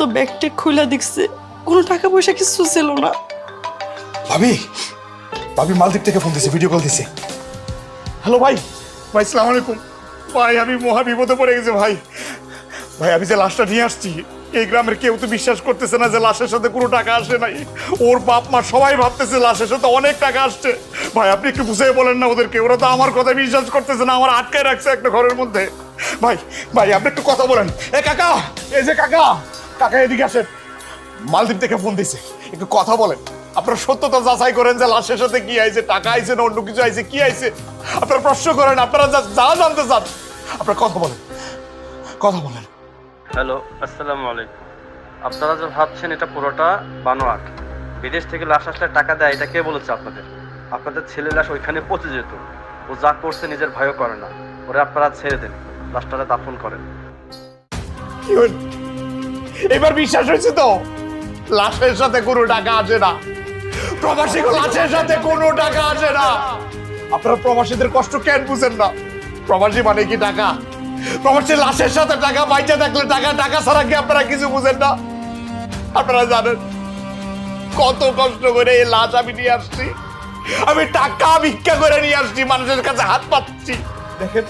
তো ব্যাগটা খুলে দেখছে কোনো টাকা পয়সা কিছু ছিল না। ভাবি ভাবি মালদ্বীপ থেকে ফোন দিছে, ভিডিও কল দিছে। হ্যালো ভাই, ভাই আসসালামু আলাইকুম। ভাই আমি মহা বিপদে পড়ে গেছি ভাই। ভাই আমি যে লাশটা নিয়ে আসছি, এই গ্রামের কেউ তো বিশ্বাস করতেছে না যে লাশের সাথে কোনো টাকা আসে নাই। ওর বাপ মা সবাই ভাবতেছে লাশের সাথে অনেক টাকা আসছে। ভাই আপনি একটু বুঝিয়ে বলেন না ওদেরকে, ওরা তো আমার কথা বিশ্বাস করতেছে না, আমার আটকায় রাখছে একটা ঘরের মধ্যে। ভাই ভাই আপনি একটু কথা বলেন। এ কাকা, এই যে কাকা, কাকা এদিকে আসেন। মালদ্বীপ থেকে ফোন দিছে, একটু কথা বলেন। আপনারা সত্যতা যাচাই করেন যে লাশের সাথে কি আইছে, টাকা আইছে না অন্য কিছু আইছে, কি আইছে আপনারা প্রশ্ন করেন। আপনারা যা জানতে চান আপনারা কথা বলেন, কথা বলেন। হ্যালো, আসসালামু আলাইকুম। আপনারা যে ভাবছেন এটা পুরোটা বানোয়াট, বিদেশ থেকে লাশ আসলে টাকা দেয়, এটা কে বলেছে আপনাদের? আপনাদের ছেলে লাশ ওইখানে পচে যেত। ও যা করছে নিজের ভয়ও করে না। ওরে আপনারা ছেড়ে দেন, লাশটারে দাফন করেন। কি হইল? এবার বিশ্বাস হয়েছে তো লাশের সাথে কোনো টাকা আসে না। প্রবাসী লাশের সাথে কোনো টাকা আসে না। আপনারা প্রবাসীদের কষ্ট কেন বুঝেন না? প্রবাসী মানে কি টাকা? প্রবাসী লাশের সাথে টাকা, বাইচা থাকলে টাকা, টাকা ছাড়া কি আপনারা কিছু বুঝেন না? আপনারা জানেন কত কষ্ট করে এই লাশ আমি নিয়ে আসছি। আমি টাকা ভিক্ষা করে নিয়ে আসছি, মানুষের কাছে হাত পাচ্ছি। দেখেন